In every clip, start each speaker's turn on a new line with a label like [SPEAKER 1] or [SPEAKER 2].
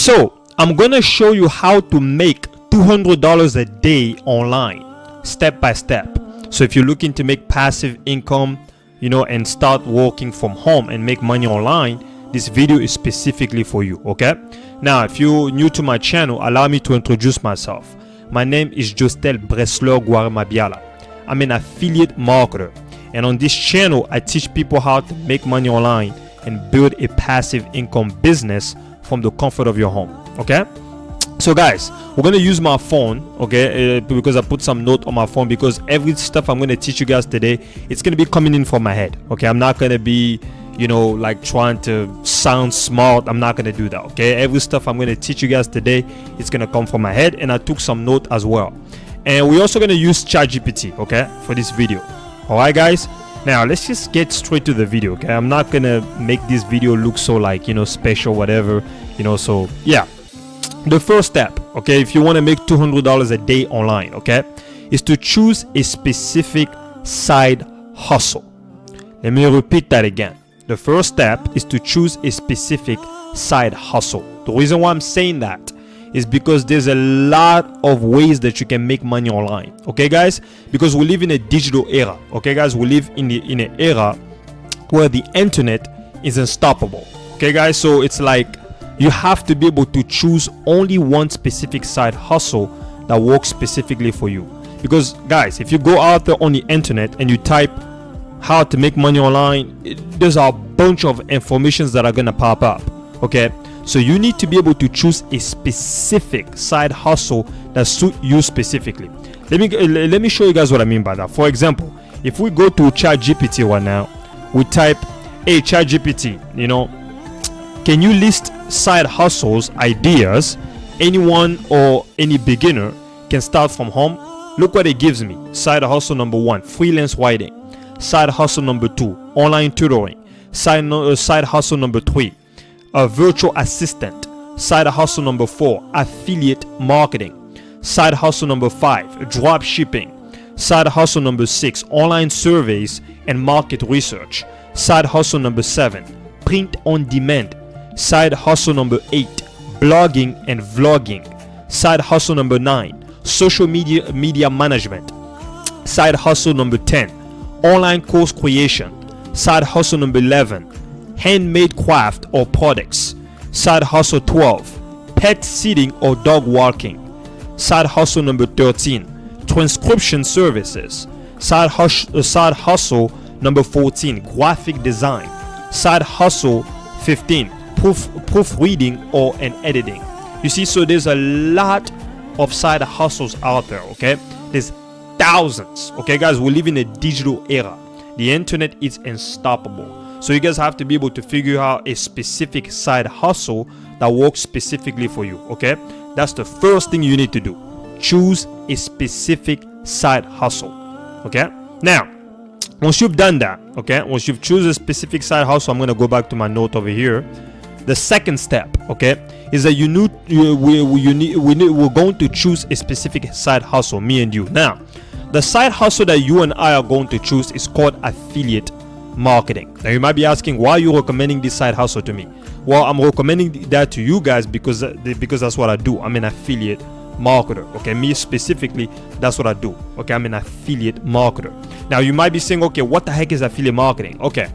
[SPEAKER 1] So I'm gonna show you how to make $200 a day online, step by step. So if you're looking to make passive income, and start working from home and make money online, this video is specifically for you. Okay, now if you're new to my channel, allow me to introduce myself. My name is Jostel Bresler Guaremabiala. I'm an affiliate marketer, and on this channel I teach people how to make money online and build a passive income business from the comfort of your home. Okay, so guys, we're gonna use my phone, okay, because I put some note on my phone, because every stuff I'm gonna teach you guys today, it's gonna be coming in from my head. Okay, I'm not gonna be like trying to sound smart. I'm not gonna do that. Okay, every stuff I'm gonna teach you guys today, it's gonna come from my head, and I took some note as well. And we're also gonna use ChatGPT, okay, for this video. All right, guys, now let's just get straight to the video. Okay, I'm not gonna make this video look so like special, whatever, so yeah. The first step, okay, if you want to make $200 a day online, okay, is to choose a specific side hustle. Let me repeat that again. The first step is to choose a specific side hustle. The reason why I'm saying that is because there's a lot of ways that you can make money online. Okay, guys, because we live in a digital era. Okay, guys, we live in an era where the internet is unstoppable. Okay, guys, so it's like you have to be able to choose only one specific side hustle that works specifically for you. Because guys, if you go out there on the internet and you type how to make money online, there's a bunch of informations that are gonna pop up. Okay, so you need to be able to choose a specific side hustle that suits you specifically. Let me show you guys what I mean by that. For example, if we go to ChatGPT right now, we type, hey ChatGPT, can you list side hustles ideas anyone or any beginner can start from home? Look what it gives me. Side hustle number 1, freelance writing. Side hustle number 2, online tutoring. Side hustle number 3, a virtual assistant. Side hustle number 4, affiliate marketing. Side hustle number 5, drop shipping. Side hustle number 6, online surveys and market research. Side hustle number 7, print on demand. Side hustle number 8, blogging and vlogging. Side hustle number 9, social media management. Side hustle number 10, online course creation. Side hustle number 11, handmade craft or products. Side hustle 12, pet sitting or dog walking. Side hustle number 13, transcription services. Side hustle number 14, graphic design. Side hustle 15, proofreading or an editing. You see, so there's a lot of side hustles out there. Okay, there's thousands. Okay, guys, we live in a digital era. The internet is unstoppable, so you guys have to be able to figure out a specific side hustle that works specifically for you. Okay, that's the first thing you need to do. Choose a specific side hustle. Okay, now once you've done that, okay, once you've chosen a specific side hustle, I'm going to go back to my note over here. The second step, okay, is that we're going to choose a specific side hustle, me and you. Now, the side hustle that you and I are going to choose is called affiliate marketing. Now, you might be asking, why are you recommending this side hustle to me? Well, I'm recommending that to you guys because that's what I do. I'm an affiliate marketer. Okay, me specifically, that's what I do. Okay, I'm an affiliate marketer. Now, you might be saying, okay, what the heck is affiliate marketing? Okay,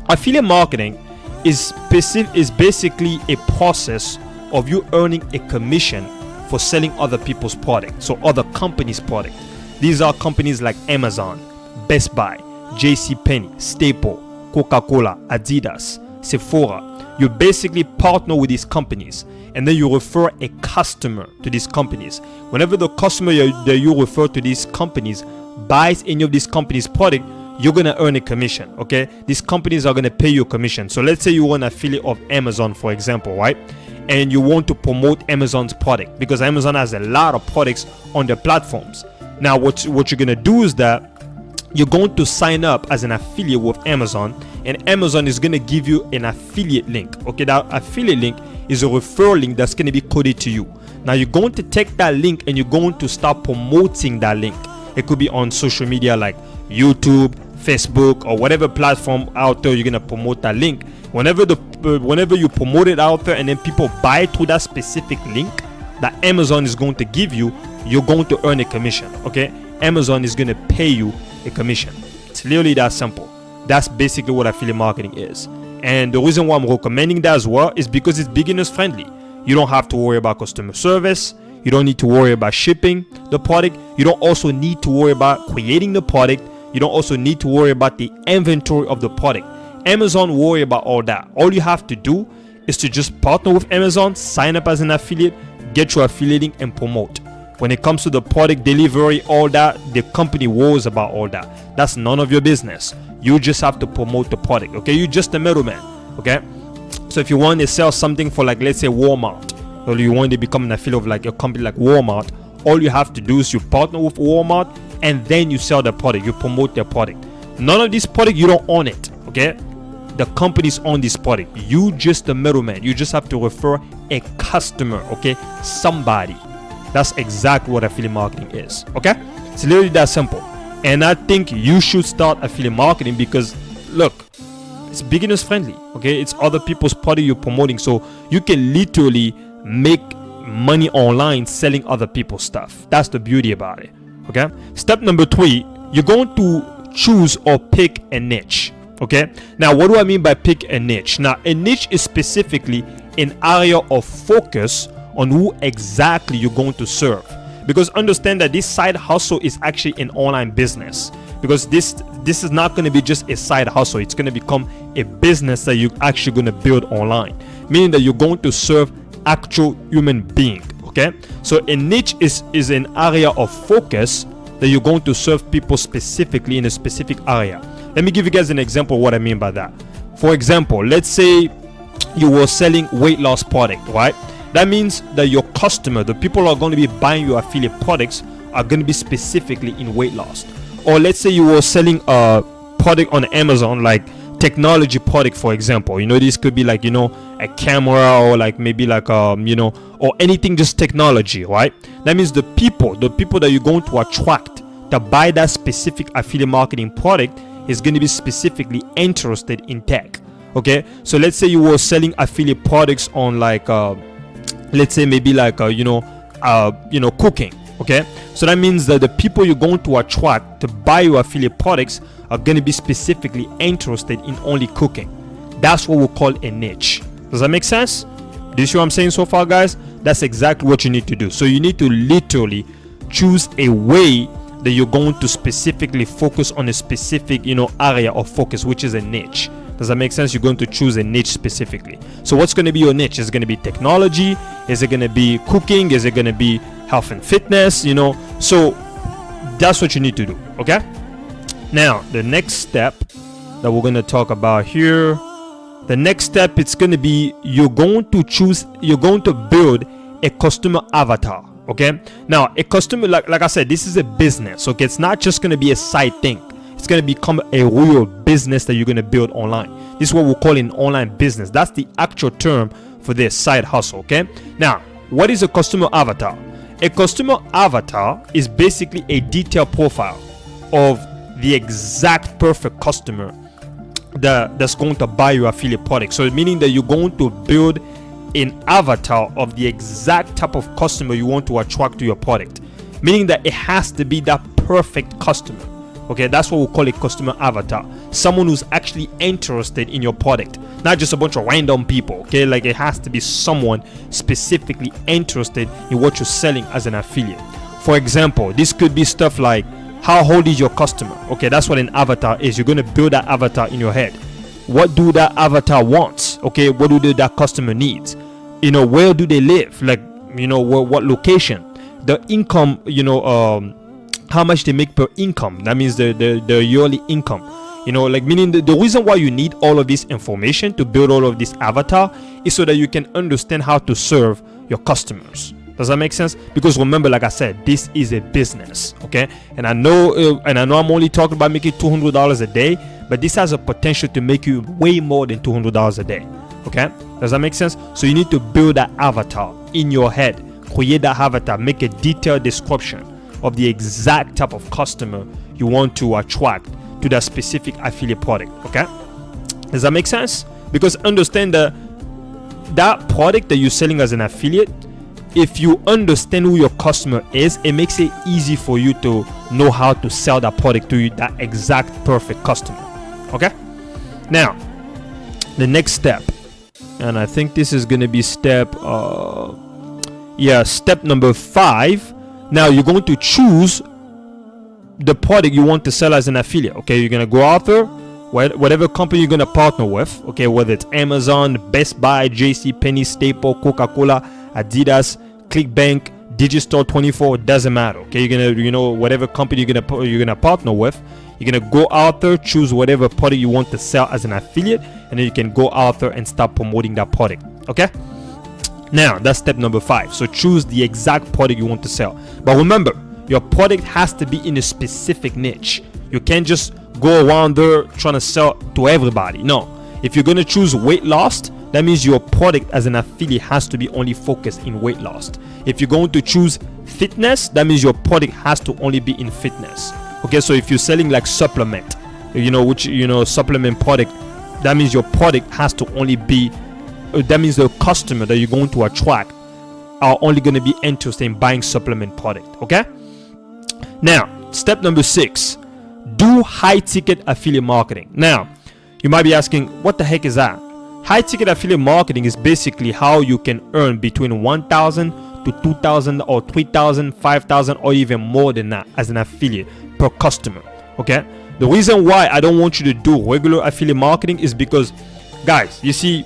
[SPEAKER 1] affiliate marketing is basically a process of you earning a commission for selling other people's product, so other companies' product. These are companies like Amazon, Best Buy, JCPenney, Staple, Coca-Cola, Adidas, Sephora. You basically partner with these companies, and then you refer a customer to these companies. Whenever the customer that you refer to these companies buys any of these companies' product, you're gonna earn a commission. Okay, these companies are gonna pay you a commission. So let's say you want an affiliate of Amazon, for example, right? And you want to promote Amazon's product because Amazon has a lot of products on their platforms. Now, what you're gonna do is that you're going to sign up as an affiliate with Amazon, and Amazon is gonna give you an affiliate link. Okay, that affiliate link is a referral link that's gonna be coded to you. Now you're going to take that link and you're going to start promoting that link. It could be on social media like YouTube, Facebook or whatever platform out there you're gonna promote that link. Whenever you promote it out there and then people buy through that specific link that Amazon is going to give you, you're going to earn a commission. Okay, Amazon is gonna pay you a commission. It's literally that simple. That's basically what affiliate marketing is. And the reason why I'm recommending that as well is because it's beginners friendly. You don't have to worry about customer service. You don't need to worry about shipping the product. You don't also need to worry about creating the product. You don't also need to worry about the inventory of the product. Amazon worry about all that. All you have to do is to just partner with Amazon, sign up as an affiliate, get your affiliating and promote. When it comes to the product delivery, all that, the company worries about all that. That's none of your business. You just have to promote the product. Okay, you're just a middleman. Okay, so if you want to sell something for, like, let's say Walmart, or you want to become an affiliate of like a company like Walmart, all you have to do is you partner with Walmart and then you sell the product, you promote their product. None of this product, you don't own it. Okay, the companies own this product. You just the middleman. You just have to refer a customer. Okay, somebody. That's exactly what affiliate marketing is. Okay, it's literally that simple. And I think you should start affiliate marketing because, look, it's beginners friendly. Okay, it's other people's product you're promoting, so you can literally make money online selling other people's stuff. That's the beauty about it. Okay, step number 3, you're going to choose or pick a niche. Okay, now what do I mean by pick a niche? Now, a niche is specifically an area of focus on who exactly you're going to serve, because understand that this side hustle is actually an online business, because this is not going to be just a side hustle. It's going to become a business that you're actually going to build online, meaning that you're going to serve actual human being. Okay, so a niche is an area of focus that you're going to serve people specifically in a specific area. Let me give you guys an example of what I mean by that. For example, let's say you were selling weight loss product, right? That means that your customer, the people who are going to be buying your affiliate products, are going to be specifically in weight loss. Or let's say you were selling a product on Amazon, like technology product, for example. You know, this could be like, you know, a camera, or like maybe like you know, or anything, just technology, right? That means the people that you're going to attract to buy that specific affiliate marketing product is going to be specifically interested in tech. Okay, so let's say you were selling affiliate products on like let's say maybe like you know, cooking. Okay, so that means that the people you're going to attract to buy your affiliate products are going to be specifically interested in only cooking. That's what we call a niche. Does that make sense? Do you see what I'm saying so far, guys? That's exactly what you need to do. So you need to literally choose a way that you're going to specifically focus on a specific, you know, area of focus, which is a niche. Does that make sense? You're going to choose a niche specifically. So what's going to be your niche? Is it going to be technology? Is it going to be cooking? Is it going to be health and fitness? You know, so that's what you need to do. Okay, now the next step that we're going to talk about here, the next step, it's going to be you're going to build a customer avatar. Okay, now a customer, like I said, this is a business. Okay, it's not just going to be a side thing. It's going to become a real business that you're going to build online. This is what we call an online business. That's the actual term for this side hustle. Okay, now what is a customer avatar? A customer avatar is basically a detailed profile of the exact perfect customer that's going to buy your affiliate product. So meaning that you're going to build an avatar of the exact type of customer you want to attract to your product, meaning that it has to be that perfect customer. Okay, that's what we call a customer avatar. Someone who's actually interested in your product, not just a bunch of random people. Okay, like it has to be someone specifically interested in what you're selling as an affiliate. For example, this could be stuff like, how old is your customer? Okay, that's what an avatar is. You're going to build that avatar in your head. What do that avatar wants? Okay, what do that customer needs? You know, where do they live? Like, you know, what location? The income, you know, how much they make per income. That means the yearly income. You know, like meaning the reason why you need all of this information to build all of this avatar is so that you can understand how to serve your customers. Does that make sense? Because remember, like I said, this is a business. Okay, and I know I'm only talking about making $200 a day, but this has a potential to make you way more than $200 a day. Okay, does that make sense? So you need to build that avatar in your head, create that avatar, make a detailed description of the exact type of customer you want to attract to that specific affiliate product. Okay, does that make sense? Because understand that product that you're selling as an affiliate, if you understand who your customer is, it makes it easy for you to know how to sell that product to that exact perfect customer. Okay, now the next step, and I think this is going to be step number 5. Now you're going to choose the product you want to sell as an affiliate. Okay, you're going to go out there, whatever company you're going to partner with, okay, whether it's Amazon, Best Buy, JCPenney, Staple, Coca-Cola, Adidas, ClickBank, Digistore24, doesn't matter. Okay, you're gonna, whatever company you're gonna partner with, you're gonna go out there, choose whatever product you want to sell as an affiliate, and then you can go out there and start promoting that product. Okay, now that's step number 5. So choose the exact product you want to sell, but remember, your product has to be in a specific niche. You can't just go around there trying to sell to everybody. No, if you're gonna choose weight loss, that means your product as an affiliate has to be only focused in weight loss. If you're going to choose fitness, that means your product has to only be in fitness. Okay, so if you're selling like supplement, supplement product, that means your product has to only be, that means the customer that you're going to attract are only going to be interested in buying supplement product. Okay, now step number 6, do high ticket affiliate marketing. Now you might be asking, what the heck is that? High ticket affiliate marketing is basically how you can earn between 1,000 to 2,000 or 3,000, 5,000 or even more than that as an affiliate per customer. Okay, the reason why I don't want you to do regular affiliate marketing is because, guys, you see,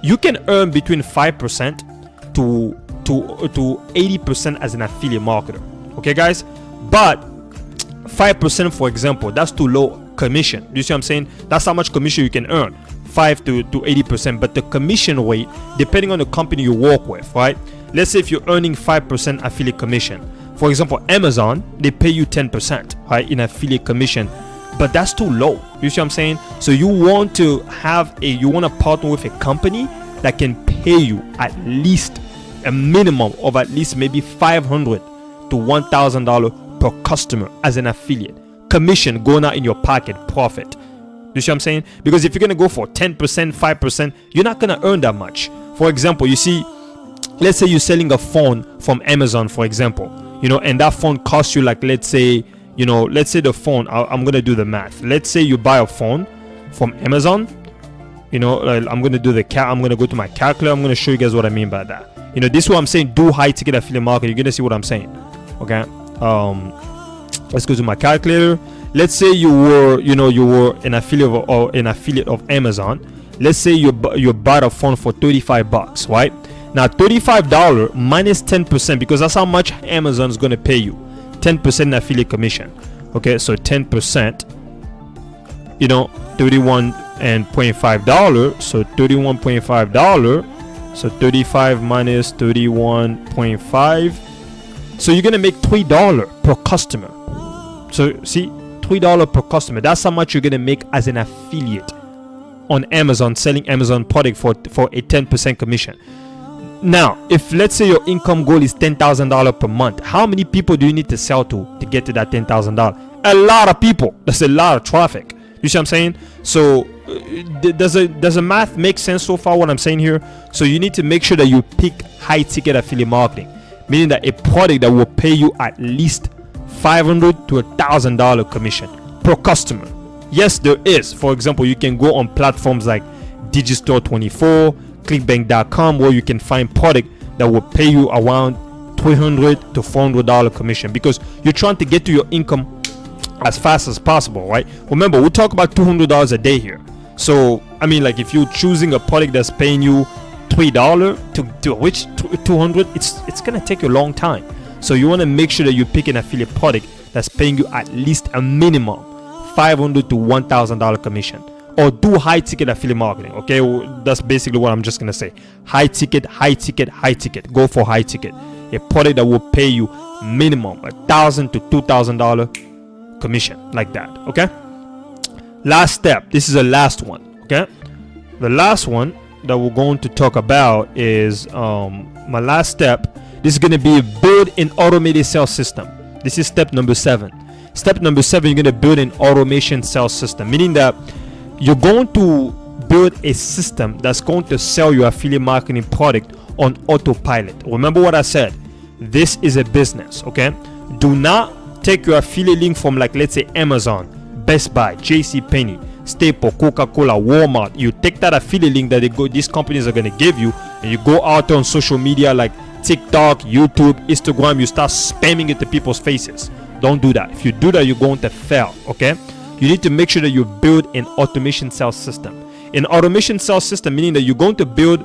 [SPEAKER 1] you can earn between 5% to 80% as an affiliate marketer. Okay, guys, but 5%, for example, that's too low commission. You see what I'm saying? That's how much commission you can earn, 5 to 80%. But the commission rate, depending on the company you work with, right? Let's say if you're earning 5% affiliate commission, for example, Amazon, they pay you 10%, right, in affiliate commission, but that's too low. You see what I'm saying? So you want to partner with a company that can pay you at least a minimum of at least maybe $500 to $1,000 per customer as an affiliate. Commission going out in your pocket, profit. You see what I'm saying? Because if you're going to go for 10%, 5%, you're not going to earn that much. For example, you see, let's say you're selling a phone from Amazon, for example, and that phone costs you like, let's say the phone, I'm going to do the math. Let's say you buy a phone from Amazon, I'm going to go to my calculator. I'm going to show you guys what I mean by that. This is what I'm saying, do high ticket affiliate marketing. You're going to see what I'm saying. Okay. Let's go to my calculator. Let's say you were an affiliate of Amazon. Let's say you bought a phone for $35, right? Now $35 minus 10%, because that's how much Amazon is going to pay you, 10% affiliate commission. Okay, so 10%, $31.5. So $31.5. So 35 minus 31.5. So you're gonna make $3 per customer. So see, $3 per customer. That's how much you're gonna make as an affiliate on Amazon, selling Amazon product for a 10% commission. Now, if let's say your income goal is $10,000 per month, how many people do you need to sell to get to that $10,000? A lot of people. That's a lot of traffic. You see what I'm saying? So does the math make sense so far, what I'm saying here? So you need to make sure that you pick high ticket affiliate marketing, meaning that a product that will pay you at least $500 to $1,000 commission per customer. Yes, there is. For example, you can go on platforms like Digistore24, ClickBank.com, where you can find product that will pay you around $300 to $400 commission, because you're trying to get to your income as fast as possible, right? Remember, we talk about $200 a day here. So I mean, like, if you're choosing a product that's paying you $3 to reach 200, it's gonna take you a long time. So you want to make sure that you pick an affiliate product that's paying you at least a minimum $500 to $1,000 commission, or do high ticket affiliate marketing. Okay, that's basically what I'm just gonna say. High ticket, high ticket, high ticket. Go for high ticket, a product that will pay you minimum $1,000 to $2,000 commission, like that. Okay, last step. This is the last one. Okay, the last one that we're going to talk about is my last step. This is going to be build an automated sales system. This is step number 7. Step number 7, you're going to build an automation sales system, meaning that you're going to build a system that's going to sell your affiliate marketing product on autopilot. Remember what I said, this is a business, okay? Do not take your affiliate link from, like, let's say Amazon, Best Buy, JCPenney, Staple, Coca-Cola, Walmart. You take that affiliate link that these companies are going to give you, and you go out on social media like TikTok, YouTube, Instagram, you start spamming it to people's faces. Don't do that. If you do that, you're going to fail, okay? You need to make sure that you build an automation sales system. An automation sales system meaning that you're going to build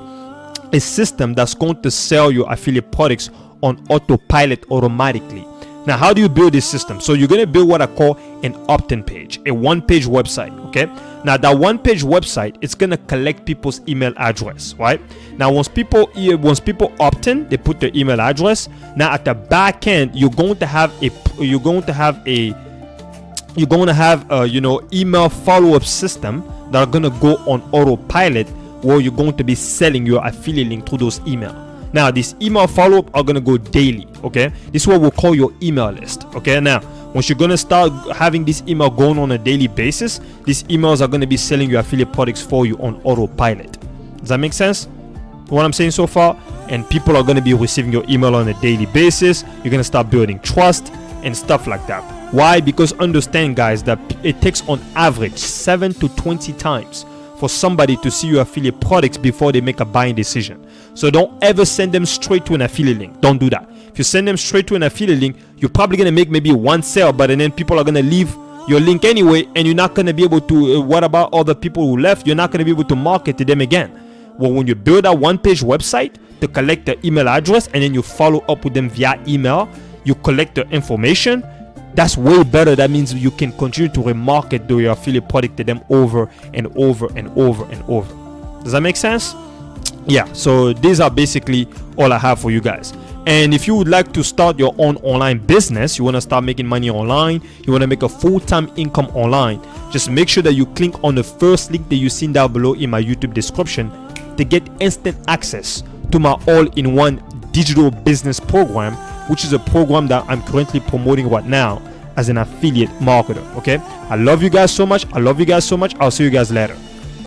[SPEAKER 1] a system that's going to sell your affiliate products on autopilot automatically. Now, how do you build this system? So you're going to build what I call an opt-in page, a one-page website, okay? Now, that one-page website, it's going to collect people's email address, right? Now, once people opt in, they put their email address. Now, at the back end, you're going to have email follow-up system that are going to go on autopilot, where you're going to be selling your affiliate link through those emails. Now, these email follow-up are going to go daily, okay? This is what we'll call your email list, okay? Now, once you're going to start having this email going on a daily basis, these emails are going to be selling your affiliate products for you on autopilot. Does that make sense? What I'm saying so far? And people are going to be receiving your email on a daily basis. You're going to start building trust and stuff like that. Why? Because understand, guys, that it takes on average 7 to 20 times for somebody to see your affiliate products before they make a buying decision. So don't ever send them straight to an affiliate link. Don't do that. If you send them straight to an affiliate link, you're probably going to make maybe one sale, but then people are going to leave your link anyway, and you're not going to be able to, what about other people who left? You're not going to be able to market to them again. Well, when you build a one-page website to collect the email address, and then you follow up with them via email, you collect the information, that's way better. That means you can continue to remarket your affiliate product to them over and over and over and over. Does that make sense? Yeah, so these are basically all I have for you guys. And if you would like to start your own online business, you want to start making money online, you want to make a full-time income online, just make sure that you click on the first link that you see down below in my YouTube description to get instant access to my all-in-one digital business program, which is a program that I'm currently promoting right now as an affiliate marketer. Okay, I love you guys so much. I'll see you guys later.